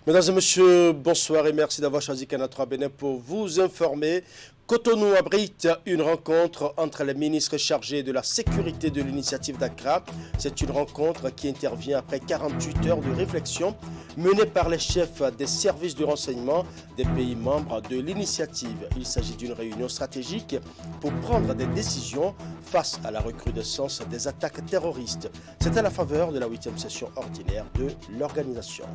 Mesdames et messieurs, bonsoir et merci d'avoir choisi Canal 3 Bénin pour vous informer. Cotonou abrite une rencontre entre les ministres chargés de la sécurité de l'initiative d'Accra. C'est une rencontre qui intervient après 48 heures de réflexion menée par les chefs des services de renseignement des pays membres de l'initiative. Il s'agit d'une réunion stratégique pour prendre des décisions face à la recrudescence des attaques terroristes. C'est à la faveur de la 8e session ordinaire de l'organisation.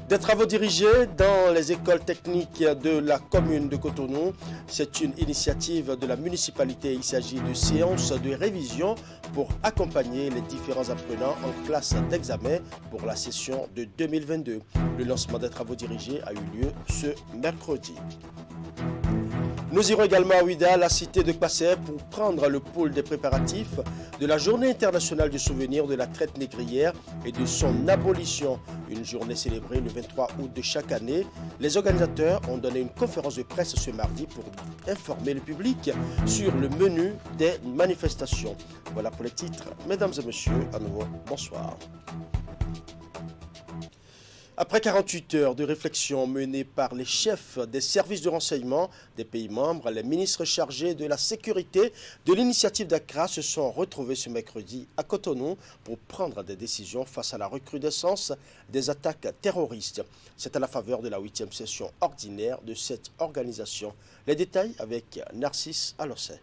Des travaux dirigés dans les écoles techniques de la commune de Cotonou. C'est une initiative de la municipalité. Il s'agit de séances de révision pour accompagner les différents apprenants en classe d'examen pour la session de 2022. Le lancement des travaux dirigés a eu lieu ce mercredi. Nous irons également à Ouida, la cité de Kpassé, pour prendre le pôle des préparatifs de la Journée internationale du souvenir de la traite négrière et de son abolition. Une journée célébrée le 23 août de chaque année. Les organisateurs ont donné une conférence de presse ce mardi pour informer le public sur le menu des manifestations. Voilà pour les titres. Mesdames et messieurs, à nouveau, bonsoir. Après 48 heures de réflexion menée par les chefs des services de renseignement des pays membres, les ministres chargés de la sécurité de l'initiative d'Accra se sont retrouvés ce mercredi à Cotonou pour prendre des décisions face à la recrudescence des attaques terroristes. C'est à la faveur de la 8e session ordinaire de cette organisation. Les détails avec Narcisse Alossé.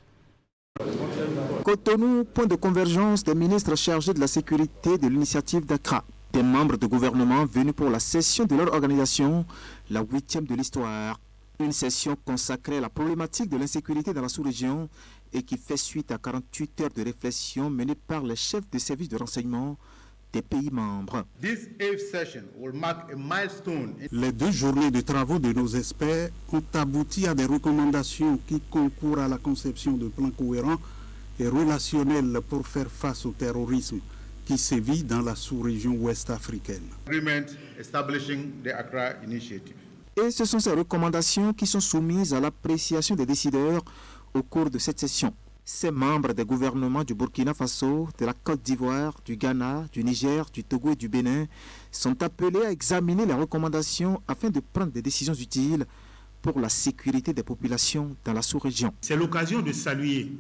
Cotonou, point de convergence des ministres chargés de la sécurité de l'initiative d'Accra. Des membres de gouvernement venus pour la session de leur organisation, la 8e de l'histoire. Une session consacrée à la problématique de l'insécurité dans la sous-région et qui fait suite à 48 heures de réflexion menées par les chefs des services de renseignement des pays membres. Les 2 journées de travaux de nos experts ont abouti à des recommandations qui concourent à la conception de plans cohérents et relationnels pour faire face au terrorisme qui sévit dans la sous-région ouest africaine. Et ce sont ces recommandations qui sont soumises à l'appréciation des décideurs au cours de cette session. Ces membres des gouvernements du Burkina Faso, de la Côte d'Ivoire, du Ghana, du Niger, du Togo et du Bénin sont appelés à examiner les recommandations afin de prendre des décisions utiles pour la sécurité des populations dans la sous-région. C'est l'occasion de saluer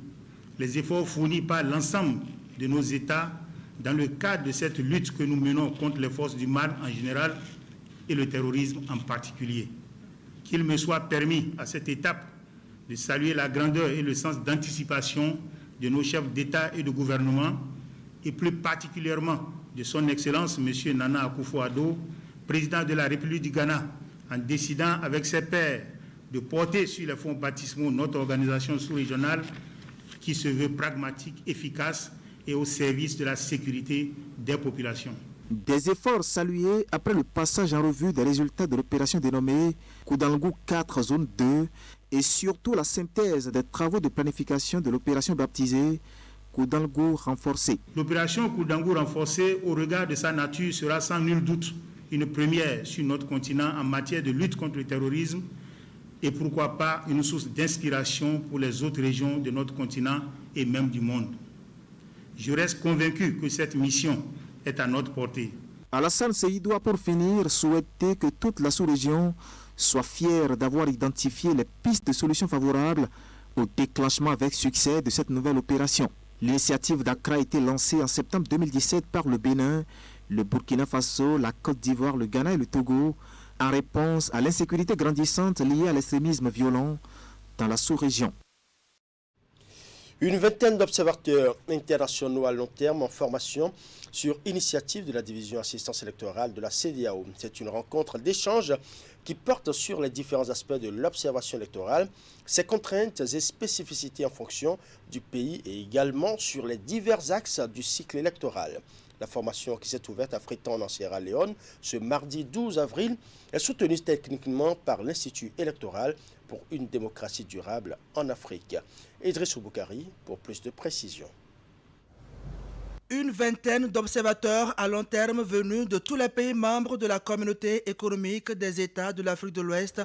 les efforts fournis par l'ensemble de nos États dans le cadre de cette lutte que nous menons contre les forces du mal en général et le terrorisme en particulier. Qu'il me soit permis à cette étape de saluer la grandeur et le sens d'anticipation de nos chefs d'État et de gouvernement, et plus particulièrement de son Excellence M. Nana Akufo-Addo, président de la République du Ghana, en décidant avec ses pairs de porter sur les fonds baptismaux notre organisation sous-régionale qui se veut pragmatique, efficace et au service de la sécurité des populations. Des efforts salués après le passage en revue des résultats de l'opération dénommée Koudanlgou 4 zone 2 et surtout la synthèse des travaux de planification de l'opération baptisée Koudanlgou renforcée. L'opération Koudanlgou renforcée, au regard de sa nature, sera sans nul doute une première sur notre continent en matière de lutte contre le terrorisme et pourquoi pas une source d'inspiration pour les autres régions de notre continent et même du monde. Je reste convaincu que cette mission est à notre portée. Alassane Seydou a pour finir souhaité que toute la sous-région soit fière d'avoir identifié les pistes de solutions favorables au déclenchement avec succès de cette nouvelle opération. L'initiative d'Accra a été lancée en septembre 2017 par le Bénin, le Burkina Faso, la Côte d'Ivoire, le Ghana et le Togo en réponse à l'insécurité grandissante liée à l'extrémisme violent dans la sous-région. Une vingtaine d'observateurs internationaux à long terme en formation sur initiative de la division assistance électorale de la CEDEAO. C'est une rencontre d'échange qui porte sur les différents aspects de l'observation électorale, ses contraintes et spécificités en fonction du pays et également sur les divers axes du cycle électoral. La formation qui s'est ouverte à Freetown en Sierra Leone ce mardi 12 avril est soutenue techniquement par l'Institut électoral pour une démocratie durable en Afrique. Idriss Boukari pour plus de précisions. Une vingtaine d'observateurs à long terme venus de tous les pays membres de la communauté économique des États de l'Afrique de l'Ouest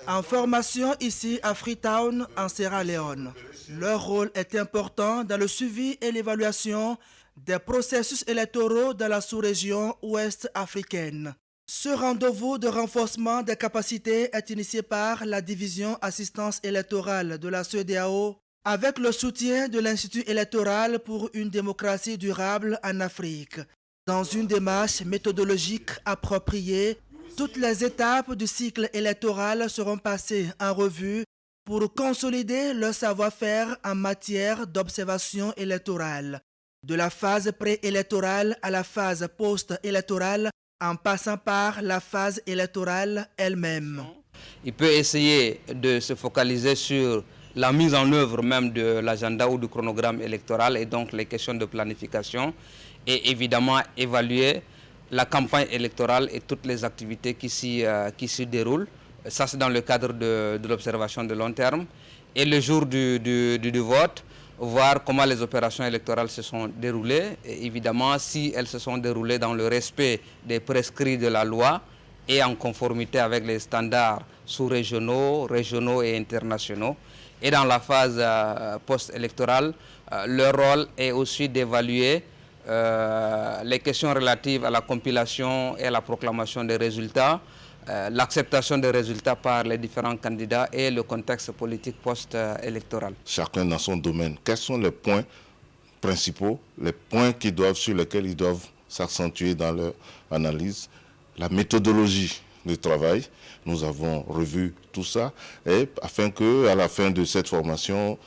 en formation ici à Freetown en Sierra Leone. Leur rôle est important dans le suivi et l'évaluation des processus électoraux dans la sous-région ouest africaine. Ce rendez-vous de renforcement des capacités est initié par la division assistance électorale de la CEDEAO avec le soutien de l'Institut électoral pour une démocratie durable en Afrique. Dans une démarche méthodologique appropriée, toutes les étapes du cycle électoral seront passées en revue pour consolider leur savoir-faire en matière d'observation électorale. De la phase préélectorale à la phase post-électorale, en passant par la phase électorale elle-même. Il peut essayer de se focaliser sur la mise en œuvre même de l'agenda ou du chronogramme électoral et donc les questions de planification et évidemment évaluer la campagne électorale et toutes les activités qui s'y déroulent. Ça, c'est dans le cadre de l'observation de long terme. Et le jour du vote, voir comment les opérations électorales se sont déroulées. Et évidemment, si elles se sont déroulées dans le respect des prescrits de la loi et en conformité avec les standards sous-régionaux, régionaux et internationaux. Et dans la phase post-électorale, leur rôle est aussi d'évaluer les questions relatives à la compilation et à la proclamation des résultats, l'acceptation des résultats par les différents candidats et le contexte politique post-électoral. Chacun dans son domaine. Quels sont les points principaux, les points sur lesquels ils doivent s'accentuer dans leur analyse, la méthodologie de travail. Nous avons revu tout ça et afin qu'à la fin de cette formation,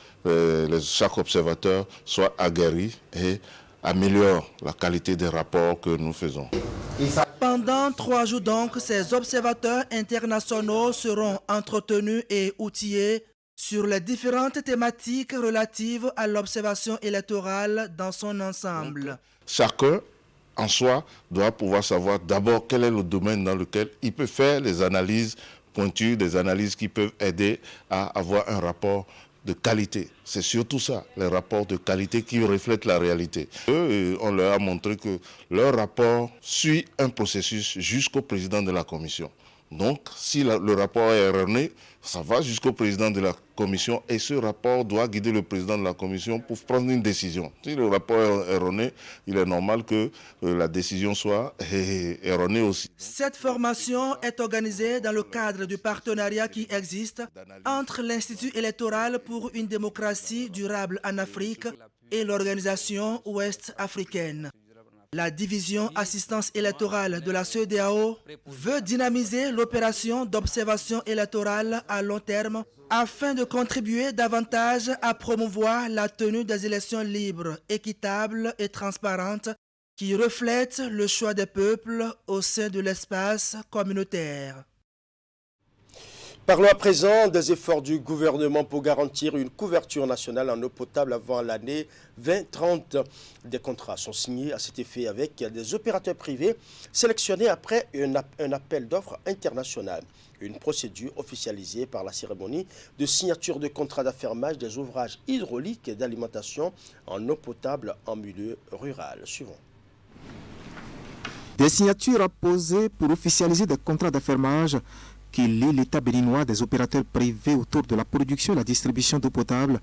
chaque observateur soit aguerri et améliore la qualité des rapports que nous faisons. Pendant 3 jours donc, ces observateurs internationaux seront entretenus et outillés sur les différentes thématiques relatives à l'observation électorale dans son ensemble. Chacun, en soi, doit pouvoir savoir d'abord quel est le domaine dans lequel il peut faire les analyses pointues, des analyses qui peuvent aider à avoir un rapport de qualité. C'est surtout ça, les rapports de qualité qui reflètent la réalité. On leur a montré que leur rapport suit un processus jusqu'au président de la commission. Donc, si le rapport est erroné, ça va jusqu'au président de la commission et ce rapport doit guider le président de la commission pour prendre une décision. Si le rapport est erroné, il est normal que la décision soit erronée aussi. Cette formation est organisée dans le cadre du partenariat qui existe entre l'Institut électoral pour une démocratie durable en Afrique et l'organisation ouest-africaine. La division assistance électorale de la CEDEAO veut dynamiser l'opération d'observation électorale à long terme afin de contribuer davantage à promouvoir la tenue des élections libres, équitables et transparentes qui reflètent le choix des peuples au sein de l'espace communautaire. Parlons à présent des efforts du gouvernement pour garantir une couverture nationale en eau potable avant l'année 2030. Des contrats sont signés à cet effet avec des opérateurs privés sélectionnés après un appel d'offres international. Une procédure officialisée par la cérémonie de signature de contrats d'affermage des ouvrages hydrauliques et d'alimentation en eau potable en milieu rural. Suivons. Des signatures apposées pour officialiser des contrats d'affermage qui lie l'État béninois des opérateurs privés autour de la production et la distribution d'eau potable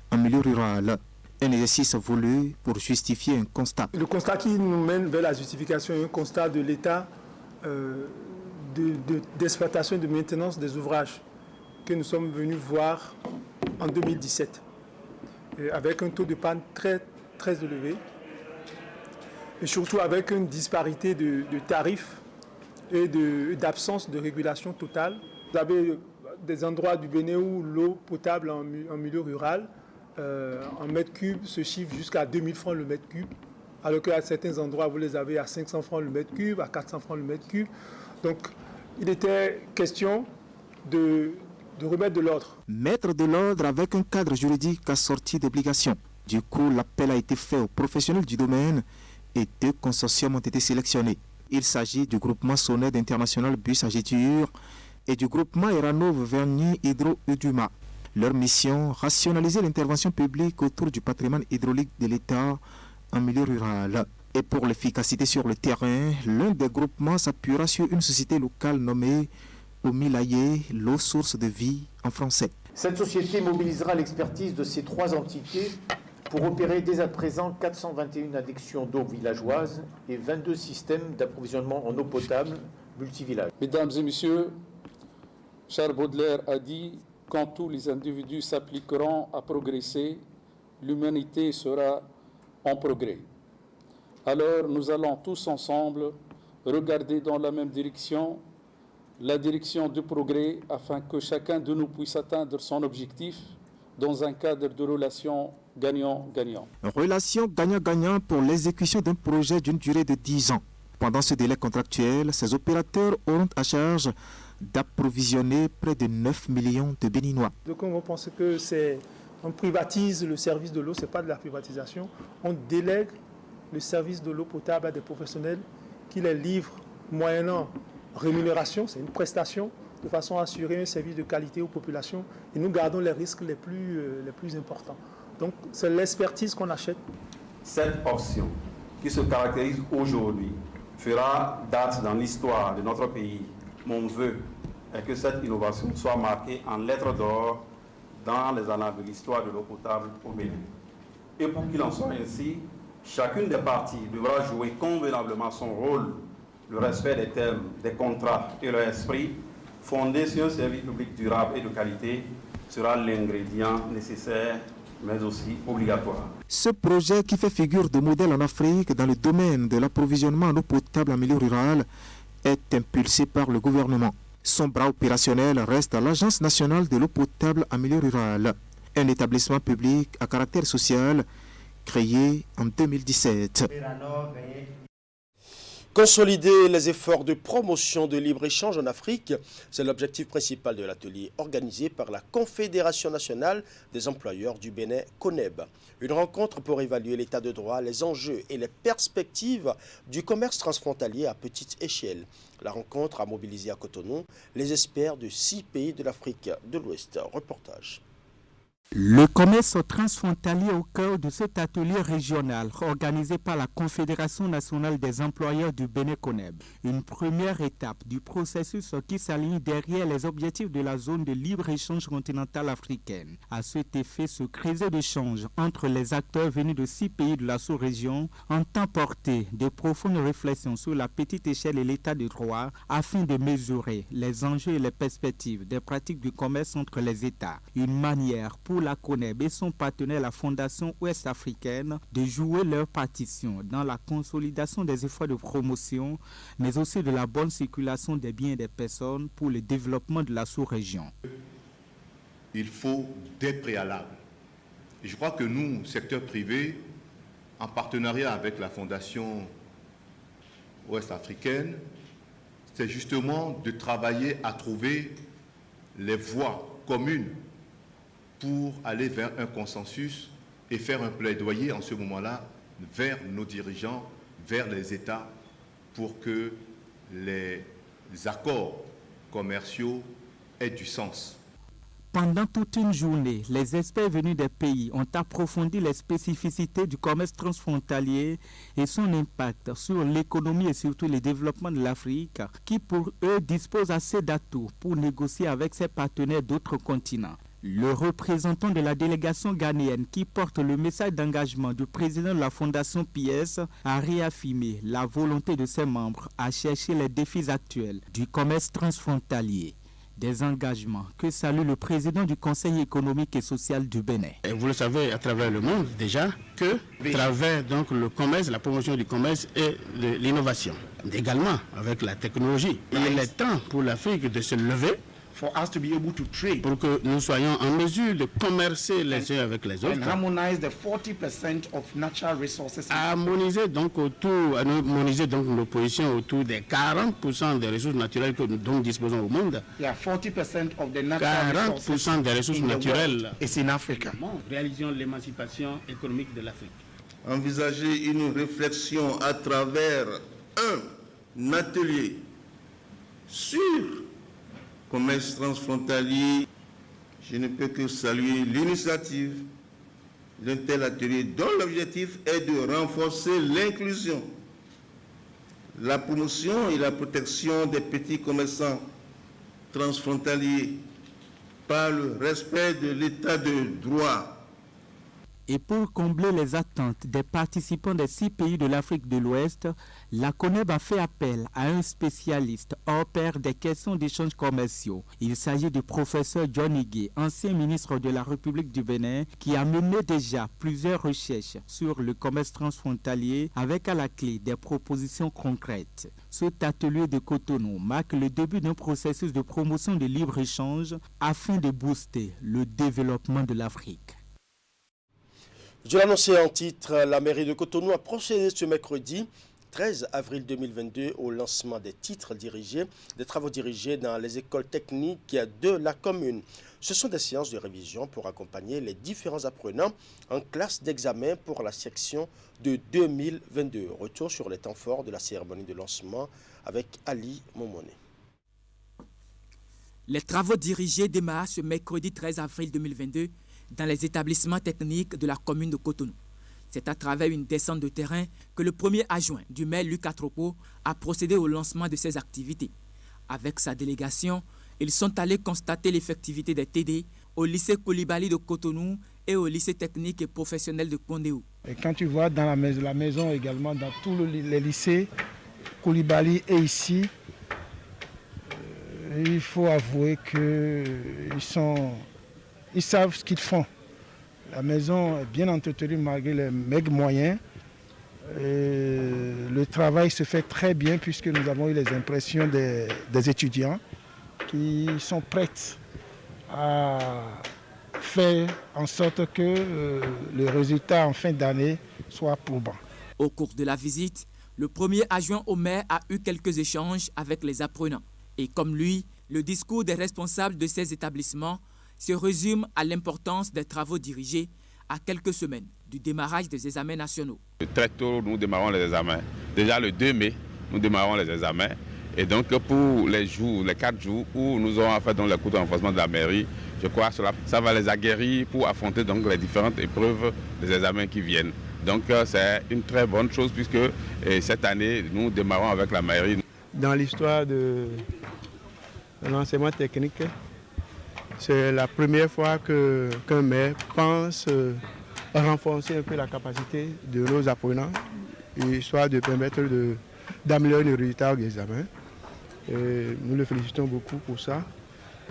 en milieu rural. Un exercice voulu pour justifier un constat. Le constat qui nous mène vers la justification est un constat de l'état d'exploitation et de maintenance des ouvrages que nous sommes venus voir en 2017, avec un taux de panne très, très élevé et surtout avec une disparité de tarifs et d'absence de régulation totale. Vous avez des endroits du Bénin où l'eau potable en milieu rural, en mètre cube, se chiffre jusqu'à 2000 francs le mètre cube, alors qu'à certains endroits, vous les avez à 500 francs le mètre cube, à 400 francs le mètre cube. Donc, il était question de remettre de l'ordre. Mettre de l'ordre avec un cadre juridique assorti d'obligations. Du coup, l'appel a été fait aux professionnels du domaine et 2 consortiums ont été sélectionnés. Il s'agit du groupement Soned International Bus Agiture et du groupement Eranov Vernier Hydro Uduma. Leur mission, rationaliser l'intervention publique autour du patrimoine hydraulique de l'État en milieu rural. Et pour l'efficacité sur le terrain, l'un des groupements s'appuiera sur une société locale nommée Omilaye, l'eau source de vie en français. Cette société mobilisera l'expertise de ces 3 entités pour opérer dès à présent 421 addictions d'eau villageoise et 22 systèmes d'approvisionnement en eau potable multivillages. Mesdames et messieurs, Charles Baudelaire a dit « Quand tous les individus s'appliqueront à progresser, l'humanité sera en progrès. » Alors nous allons tous ensemble regarder dans la même direction, la direction du progrès, afin que chacun de nous puisse atteindre son objectif dans un cadre de relations gagnant-gagnant. Relation gagnant-gagnant pour l'exécution d'un projet d'une durée de 10 ans. Pendant ce délai contractuel, ces opérateurs auront à charge d'approvisionner près de 9 millions de Béninois. Donc on pense que on privatise le service de l'eau, ce n'est pas de la privatisation. On délègue le service de l'eau potable à des professionnels qui les livrent moyennant rémunération, c'est une prestation, de façon à assurer un service de qualité aux populations. Et nous gardons les risques les plus importants. Donc c'est l'expertise qu'on achète. Cette option qui se caractérise aujourd'hui fera date dans l'histoire de notre pays. Mon vœu est que cette innovation soit marquée en lettres d'or dans les annales de l'histoire de l'eau potable au Bénin. Et pour qu'il en soit ainsi, chacune des parties devra jouer convenablement son rôle. Le respect des termes, des contrats et leur esprit, fondé sur un service public durable et de qualité, sera l'ingrédient nécessaire, mais aussi obligatoire. Ce projet, qui fait figure de modèle en Afrique dans le domaine de l'approvisionnement en eau potable en milieu rural, est impulsé par le gouvernement. Son bras opérationnel reste à l'Agence nationale de l'eau potable en milieu rural, un établissement public à caractère social créé en 2017. Consolider les efforts de promotion de libre-échange en Afrique, c'est l'objectif principal de l'atelier organisé par la Confédération nationale des employeurs du Bénin, CONEB. Une rencontre pour évaluer l'état de droit, les enjeux et les perspectives du commerce transfrontalier à petite échelle. La rencontre a mobilisé à Cotonou les experts de 6 pays de l'Afrique de l'Ouest. Reportage. Le commerce transfrontalier au cœur de cet atelier régional organisé par la Confédération nationale des employeurs du Bénin CONEB. Une première étape du processus qui s'aligne derrière les objectifs de la zone de libre-échange continentale africaine. À cet effet, ce créneau d'échange entre les acteurs venus de 6 pays de la sous-région entend porter de profondes réflexions sur la petite échelle et l'état de droit afin de mesurer les enjeux et les perspectives des pratiques du commerce entre les États. Une manière pour la CONEB et son partenaire, la Fondation ouest-africaine, de jouer leur partition dans la consolidation des efforts de promotion, mais aussi de la bonne circulation des biens et des personnes pour le développement de la sous-région. Il faut des préalables. Et je crois que nous, secteur privé, en partenariat avec la Fondation ouest-africaine, c'est justement de travailler à trouver les voies communes pour aller vers un consensus et faire un plaidoyer en ce moment-là vers nos dirigeants, vers les États, pour que les accords commerciaux aient du sens. Pendant toute une journée, les experts venus des pays ont approfondi les spécificités du commerce transfrontalier et son impact sur l'économie et surtout le développement de l'Afrique, qui pour eux dispose assez d'atouts pour négocier avec ses partenaires d'autres continents. Le représentant de la délégation ghanéenne qui porte le message d'engagement du président de la Fondation PS a réaffirmé la volonté de ses membres à chercher les défis actuels du commerce transfrontalier. Des engagements que salue le président du Conseil économique et social du Bénin. Et vous le savez à travers le monde déjà que à travers donc le commerce, la promotion du commerce et de l'innovation, également avec la technologie. Il est temps pour l'Afrique de se lever pour que nous soyons en mesure de commercer les uns avec les autres. Harmoniser donc nos positions autour des 40% des ressources naturelles dont nous disposons au monde. 40% des ressources naturelles en Afrique. Réalisons l'émancipation économique de l'Afrique. Envisager une réflexion à travers un atelier sur commerce transfrontalier. Je ne peux que saluer l'initiative d'un tel atelier dont l'objectif est de renforcer l'inclusion, la promotion et la protection des petits commerçants transfrontaliers par le respect de l'état de droit. Et pour combler les attentes des participants des 6 pays de l'Afrique de l'Ouest, la CONEB a fait appel à un spécialiste hors pair des questions d'échanges commerciaux. Il s'agit du professeur John Igué, ancien ministre de la République du Bénin, qui a mené déjà plusieurs recherches sur le commerce transfrontalier avec à la clé des propositions concrètes. Cet atelier de Cotonou marque le début d'un processus de promotion de libre-échange afin de booster le développement de l'Afrique. Je l'annonçais en titre, la mairie de Cotonou a procédé ce mercredi 13 avril 2022 au lancement des travaux dirigés dans les écoles techniques de la commune. Ce sont des séances de révision pour accompagner les différents apprenants en classe d'examen pour la section de 2022. Retour sur les temps forts de la cérémonie de lancement avec Ali Momone. Les travaux dirigés démarrent ce mercredi 13 avril 2022 dans les établissements techniques de la commune de Cotonou. C'est à travers une descente de terrain que le premier adjoint du maire Luc Atropo a procédé au lancement de ces activités. Avec sa délégation, ils sont allés constater l'effectivité des TD au lycée Koulibaly de Cotonou et au lycée technique et professionnel de Kondéou. Et quand tu vois dans la maison également, dans tous les lycées, Koulibaly est ici, il faut avouer qu'ils savent ce qu'ils font. La maison est bien entretenue malgré les maigres moyens. Le travail se fait très bien puisque nous avons eu les impressions des étudiants qui sont prêts à faire en sorte que le résultat en fin d'année soit probant. Au cours de la visite, le premier adjoint au maire a eu quelques échanges avec les apprenants. Et comme lui, le discours des responsables de ces établissements se résume à l'importance des travaux dirigés à quelques semaines du démarrage des examens nationaux. Très tôt, nous démarrons les examens. Déjà le 2 mai, nous démarrons les examens. Et donc pour les 4 jours où nous aurons fait les cours de renforcement de la mairie, je crois que ça va les aguerrir pour affronter donc les différentes épreuves des examens qui viennent. Donc c'est une très bonne chose puisque cette année, nous démarrons avec la mairie. Dans l'histoire de l'enseignement technique, c'est la première fois qu'un maire pense renforcer un peu la capacité de nos apprenants, histoire de permettre d'améliorer le résultat des examens. Nous le félicitons beaucoup pour ça.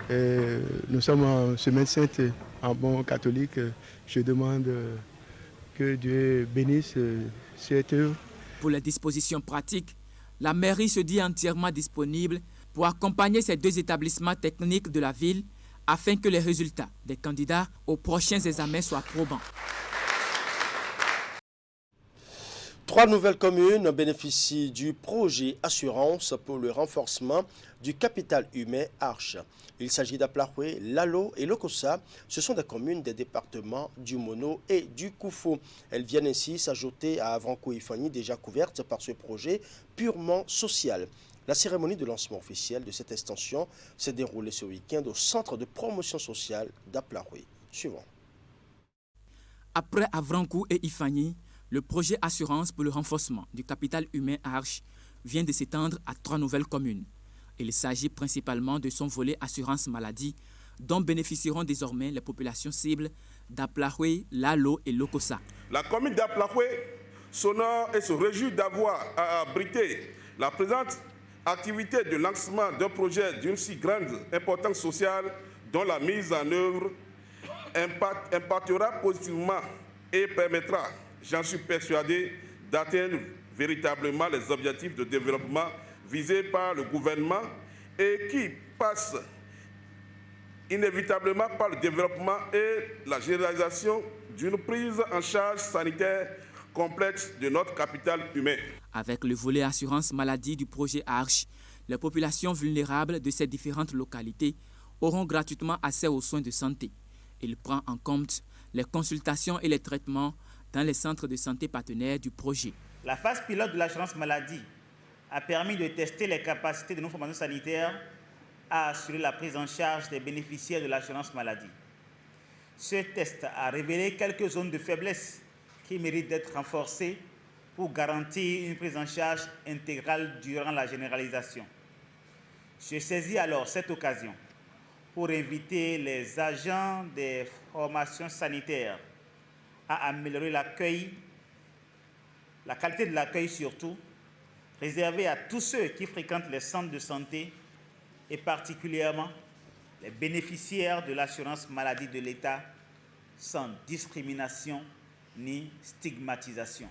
Nous sommes en semaine sainte, en bon catholique. Je demande que Dieu bénisse cette œuvre. Pour les dispositions pratiques, la mairie se dit entièrement disponible pour accompagner ces 2 établissements techniques de la ville afin que les résultats des candidats aux prochains examens soient probants. 3 nouvelles communes bénéficient du projet Assurance pour le renforcement du capital humain Arche. Il s'agit d'Aplahoué, Lalo et Lokossa. Ce sont des communes des départements du Mono et du Koufou. Elles viennent ainsi s'ajouter à Avranco-Ifani, déjà couvertes par ce projet purement social. La cérémonie de lancement officiel de cette extension s'est déroulée ce week-end au centre de promotion sociale d'Aplahoué. Suivant. Après Avranco et Ifani, le projet Assurance pour le renforcement du capital humain Arche vient de s'étendre à 3 nouvelles communes. Il s'agit principalement de son volet assurance maladie, dont bénéficieront désormais les populations cibles d'Aplahoué, Lalo et Lokossa. La commune d'Aplahoué s'honore et se réjouit d'avoir à abriter la présente activité de lancement d'un projet d'une si grande importance sociale dont la mise en œuvre impactera positivement et permettra, j'en suis persuadé, d'atteindre véritablement les objectifs de développement visés par le gouvernement et qui passent inévitablement par le développement et la généralisation d'une prise en charge sanitaire complète de notre capital humain. Avec le volet assurance maladie du projet Arche, les populations vulnérables de ces différentes localités auront gratuitement accès aux soins de santé. Il prend en compte les consultations et les traitements dans les centres de santé partenaires du projet. La phase pilote de l'assurance maladie a permis de tester les capacités de nos formations sanitaires à assurer la prise en charge des bénéficiaires de l'assurance maladie. Ce test a révélé quelques zones de faiblesse qui méritent d'être renforcées pour garantir une prise en charge intégrale durant la généralisation. Je saisis alors cette occasion pour inviter les agents des formations sanitaires à améliorer l'accueil, la qualité de l'accueil surtout, réservé à tous ceux qui fréquentent les centres de santé et particulièrement les bénéficiaires de l'assurance maladie de l'État sans discrimination ni stigmatisation.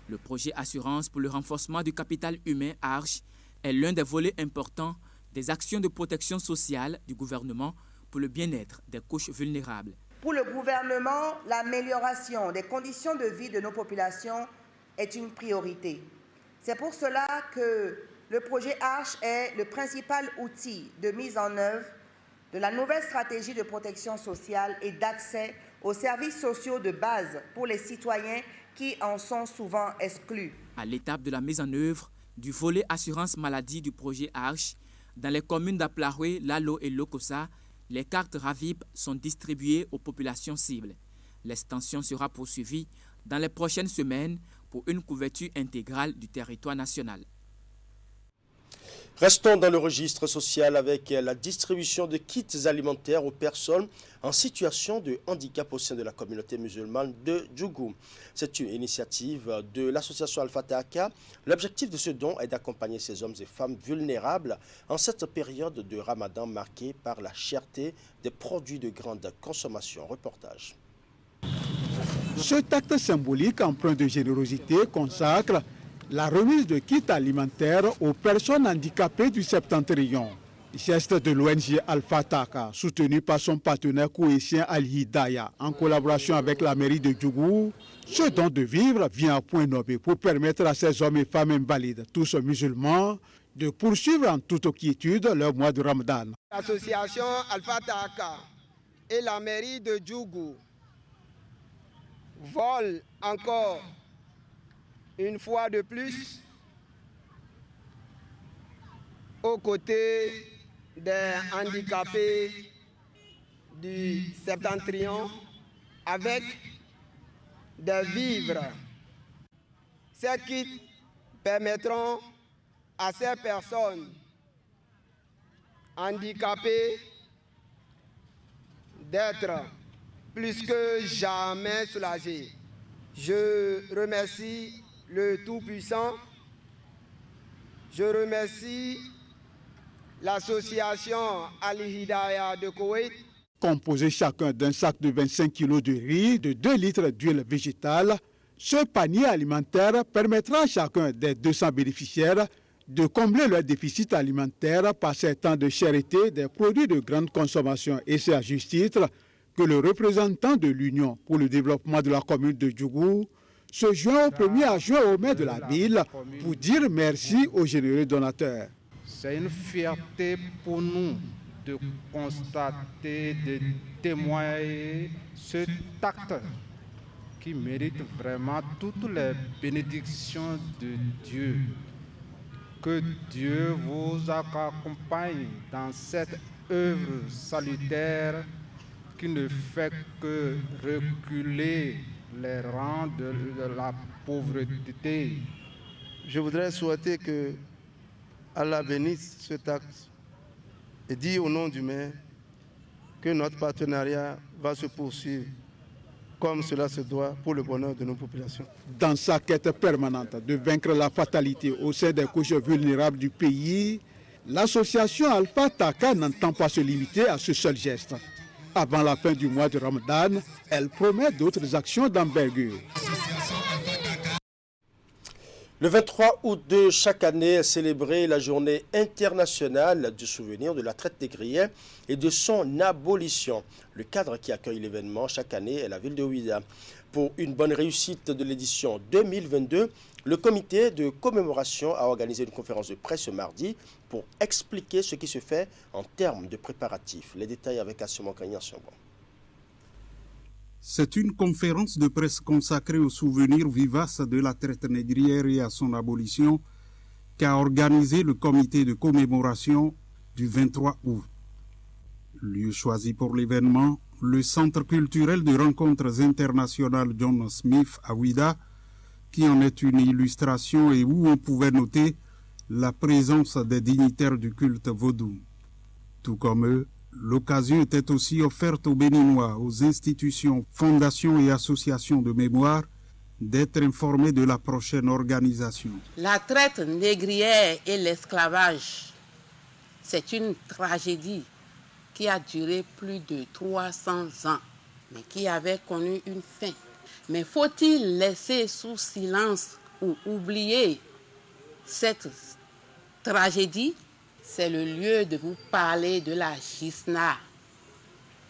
Le projet Assurance pour le renforcement du capital humain ARCH est l'un des volets importants des actions de protection sociale du gouvernement pour le bien-être des couches vulnérables. Pour le gouvernement, l'amélioration des conditions de vie de nos populations est une priorité. C'est pour cela que le projet ARCH est le principal outil de mise en œuvre de la nouvelle stratégie de protection sociale et d'accès aux services sociaux de base pour les citoyens qui en sont souvent exclus. À l'étape de la mise en œuvre du volet assurance maladie du projet ARCH, dans les communes d'Aplaroué, Lalo et Lokossa, les cartes RAVIP sont distribuées aux populations cibles. L'extension sera poursuivie dans les prochaines semaines pour une couverture intégrale du territoire national. Restons dans le registre social avec la distribution de kits alimentaires aux personnes en situation de handicap au sein de la communauté musulmane de Djougou. C'est une initiative de l'association Alpha Tahaka. L'objectif de ce don est d'accompagner ces hommes et femmes vulnérables en cette période de Ramadan marquée par la cherté des produits de grande consommation. Reportage. Cet acte symbolique empreint de générosité consacre la remise de kits alimentaires aux personnes handicapées du Septentrion. Geste de l'ONG Alpha Tahaka, soutenu par son partenaire kouétien Al-Hidaya, en collaboration avec la mairie de Djougou. Ce don de vivre vient à point nommé pour permettre à ces hommes et femmes invalides, tous musulmans, de poursuivre en toute quiétude leur mois de Ramadan. L'association Alpha Tahaka et la mairie de Djougou volent encore une fois de plus aux côtés des handicapés du Septentrion avec des vivres. Ces kits permettront à ces personnes handicapées d'être plus que jamais soulagées. Je remercie le Tout-Puissant. Je remercie l'association Al-Hidaya de Koweït. Composé chacun d'un sac de 25 kg de riz, de 2 litres d'huile végétale, ce panier alimentaire permettra à chacun des 200 bénéficiaires de combler leur déficit alimentaire par ces temps de cherté des produits de grande consommation. Et c'est à juste titre que le représentant de l'Union pour le développement de la commune de Djougou se joint au premier adjoint au maire de la ville pour dire merci aux généreux donateurs. C'est une fierté pour nous de constater, de témoigner cet acte qui mérite vraiment toutes les bénédictions de Dieu. Que Dieu vous accompagne dans cette œuvre salutaire qui ne fait que reculer les rangs de la pauvreté. Je voudrais souhaiter que Allah bénisse cet acte et dit au nom du maire que notre partenariat va se poursuivre comme cela se doit pour le bonheur de nos populations. Dans sa quête permanente de vaincre la fatalité au sein des couches vulnérables du pays, l'association Alpha Tahaka n'entend pas se limiter à ce seul geste. Avant la fin du mois de Ramadan, elle promet d'autres actions d'envergure. Le 23 août de chaque année est célébrée la journée internationale du souvenir de la traite négrière et de son abolition. Le cadre qui accueille l'événement chaque année est la ville de Ouidah. Pour une bonne réussite de l'édition 2022, le comité de commémoration a organisé une conférence de presse ce mardi pour expliquer ce qui se fait en termes de préparatifs. Les détails avec Assimo Kagnan-Siambon. C'est une conférence de presse consacrée aux souvenirs vivaces de la traite négrière et à son abolition qu'a organisé le comité de commémoration du 23 août. Lieu choisi pour l'événement, le Centre culturel de rencontres internationales John Smith à Ouidah, qui en est une illustration et où on pouvait noter la présence des dignitaires du culte vaudou. Tout comme eux, L'occasion était aussi offerte aux Béninois, aux institutions, fondations et associations de mémoire d'être informés de la prochaine organisation. La traite négrière et l'esclavage, c'est une tragédie qui a duré plus de 300 ans, mais qui avait connu une fin. Mais faut-il laisser sous silence ou oublier cette tragédie? C'est le lieu de vous parler de la GISNA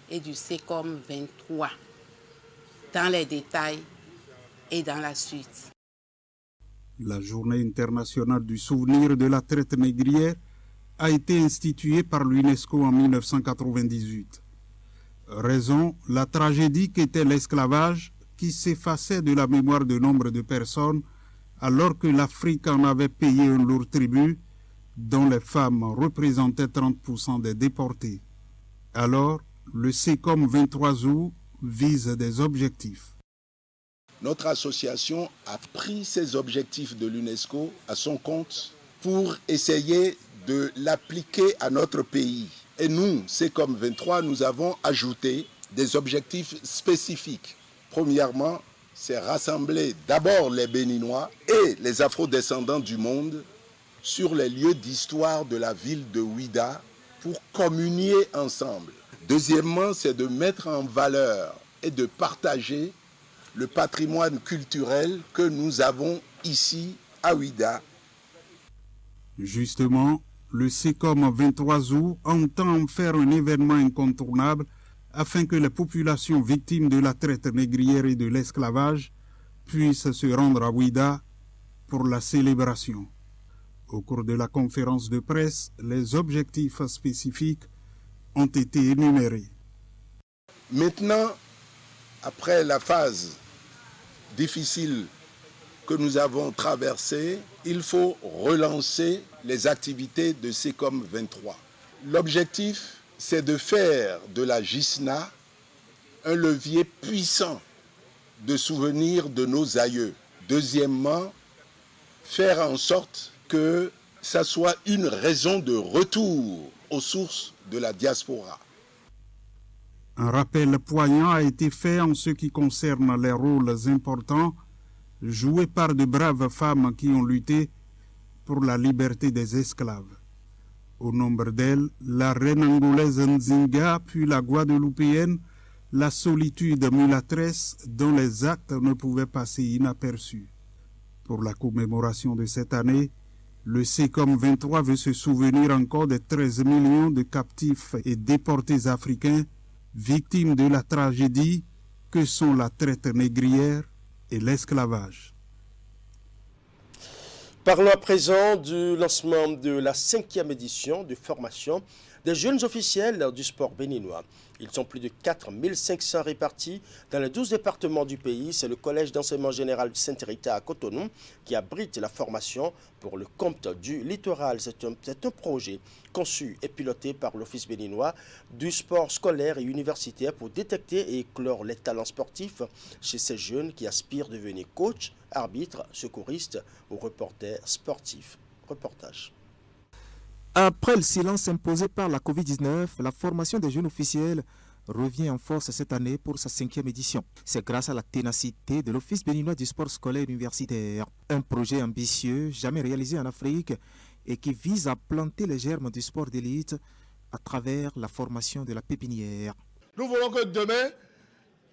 et du SECOM 23 dans les détails et dans la suite. La Journée internationale du souvenir de la traite négrière a été instituée par l'UNESCO en 1998. Raison, la tragédie qu'était l'esclavage qui s'effaçait de la mémoire de nombre de personnes alors que l'Afrique en avait payé un lourd tribut dont les femmes représentaient 30% des déportés. Alors, le SECOM 23 août vise des objectifs. Notre association a pris ces objectifs de l'UNESCO à son compte pour essayer de l'appliquer à notre pays. Et nous, SECOM 23, nous avons ajouté des objectifs spécifiques. Premièrement, c'est rassembler d'abord les Béninois et les Afro-descendants du monde sur les lieux d'histoire de la ville de Ouidah pour communier ensemble. Deuxièmement, c'est de mettre en valeur et de partager le patrimoine culturel que nous avons ici à Ouidah. Justement, le SECOM 23 août entend en faire un événement incontournable afin que les populations victimes de la traite négrière et de l'esclavage puissent se rendre à Ouidah pour la célébration. Au cours de la conférence de presse, les objectifs spécifiques ont été énumérés. Maintenant, après la phase difficile que nous avons traversée, il faut relancer les activités de SECOM 23. L'objectif, c'est de faire de la GISNA un levier puissant de souvenir de nos aïeux. Deuxièmement, faire en sorte que ça soit une raison de retour aux sources de la diaspora. Un rappel poignant a été fait en ce qui concerne les rôles importants joués par de braves femmes qui ont lutté pour la liberté des esclaves. Au nombre d'elles, la reine angolaise Nzinga, puis la guadeloupéenne, la solitude mulâtresse dont les actes ne pouvaient passer inaperçus. Pour la commémoration de cette année, le SECOM 23 veut se souvenir encore des 13 millions de captifs et déportés africains victimes de la tragédie que sont la traite négrière et l'esclavage. Parlons à présent du lancement de la 5e édition de formation des jeunes officiels du sport béninois. Ils sont plus de 4500 répartis dans les 12 départements du pays. C'est le Collège d'enseignement général de Saint-Rita à Cotonou qui abrite la formation pour le compte du littoral. C'est un projet conçu et piloté par l'Office béninois du sport scolaire et universitaire pour détecter et éclore les talents sportifs chez ces jeunes qui aspirent à devenir coach, arbitre, secouriste ou reporter sportif. Reportage. Après le silence imposé par la Covid-19, la formation des jeunes officiels revient en force cette année pour sa 5e édition. C'est grâce à la ténacité de l'Office béninois du sport scolaire universitaire. Un projet ambitieux, jamais réalisé en Afrique et qui vise à planter les germes du sport d'élite à travers la formation de la pépinière. Nous voulons que demain,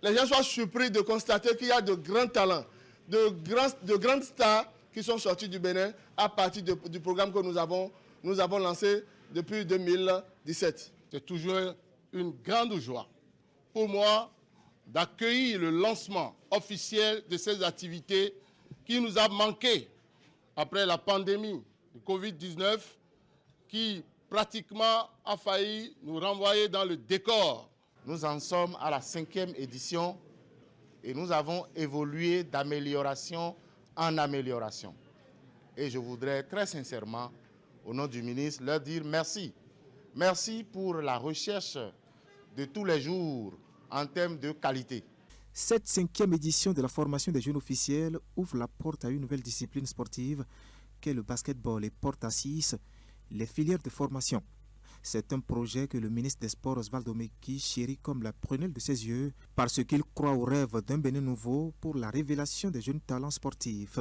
les gens soient surpris de constater qu'il y a de grands talents, de grandes stars qui sont sortis du Bénin à partir du programme que nous avons lancé depuis 2017. C'est toujours une grande joie pour moi d'accueillir le lancement officiel de ces activités qui nous a manqué après la pandémie de Covid-19 qui pratiquement a failli nous renvoyer dans le décor. Nous en sommes à la 5e édition et nous avons évolué d'amélioration en amélioration. Et je voudrais très sincèrement, au nom du ministre, leur dire merci. Merci pour la recherche de tous les jours en termes de qualité. Cette 5e édition de la formation des jeunes officiels ouvre la porte à une nouvelle discipline sportive qu'est le basketball et porte à 6 les filières de formation. C'est un projet que le ministre des Sports Osvaldo Meki chérit comme la prunelle de ses yeux parce qu'il croit au rêve d'un Bénin nouveau pour la révélation des jeunes talents sportifs.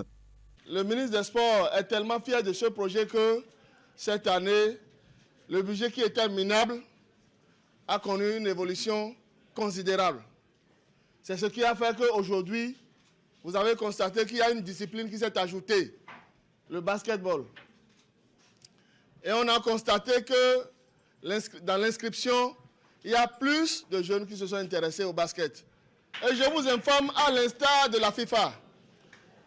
Le ministre des Sports est tellement fier de ce projet que cette année, le budget qui était minable a connu une évolution considérable. C'est ce qui a fait qu'aujourd'hui, vous avez constaté qu'il y a une discipline qui s'est ajoutée, le basketball. Et on a constaté que dans l'inscription, il y a plus de jeunes qui se sont intéressés au basket. Et je vous informe, à l'instar de la FIFA,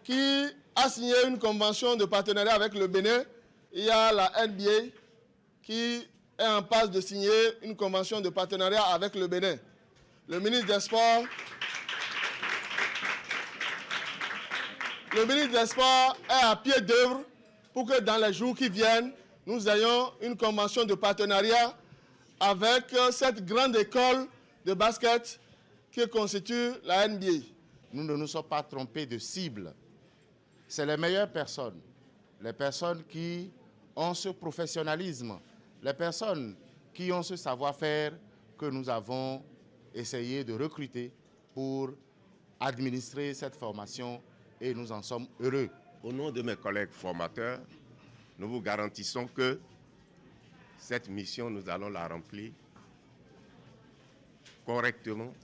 qui a signé une convention de partenariat avec le Bénin, il y a la NBA qui est en passe de signer une convention de partenariat avec le Bénin. Le ministre des Sports est à pied d'œuvre pour que dans les jours qui viennent, nous ayons une convention de partenariat avec cette grande école de basket qui constitue la NBA. Nous ne nous sommes pas trompés de cible. C'est les meilleures personnes, les personnes qui ont ce professionnalisme, les personnes qui ont ce savoir-faire que nous avons essayé de recruter pour administrer cette formation et nous en sommes heureux. Au nom de mes collègues formateurs, nous vous garantissons que cette mission, nous allons la remplir correctement,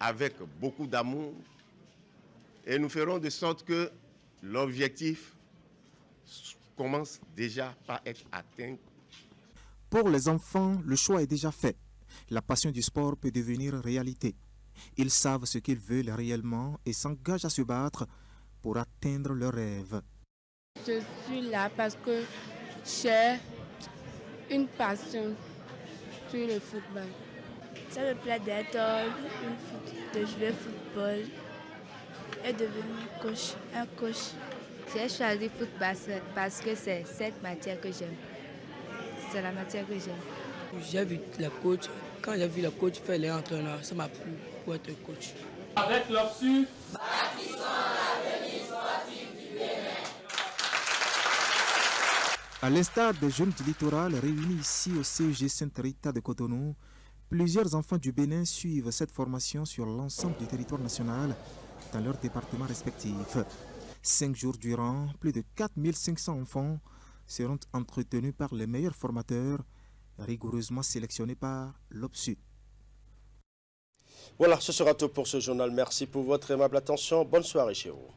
avec beaucoup d'amour, et nous ferons de sorte que l'objectif commence déjà par être atteint. Pour les enfants, le choix est déjà fait. La passion du sport peut devenir réalité. Ils savent ce qu'ils veulent réellement et s'engagent à se battre pour atteindre leurs rêves. Je suis là parce que j'ai une passion sur le football. Ça me plaît d'être de jouer au football et devenir un coach. J'ai choisi le football parce que c'est cette matière que j'aime. C'est la matière que j'aime. J'ai vu les coachs. Quand j'ai vu les coachs faire les entraîneurs, ça m'a plu pour être coach. Avec l'OPSU, bâtissons l'avenir sportif du Bénin. À l'instar des jeunes du littoral réunis ici au CEG Sainte-Rita de Cotonou, plusieurs enfants du Bénin suivent cette formation sur l'ensemble du territoire national dans leurs départements respectifs. 5 jours durant, plus de 4500 enfants seront entretenus par les meilleurs formateurs, rigoureusement sélectionnés par l'OPSU. Voilà, ce sera tout pour ce journal. Merci pour votre aimable attention. Bonne soirée chez vous.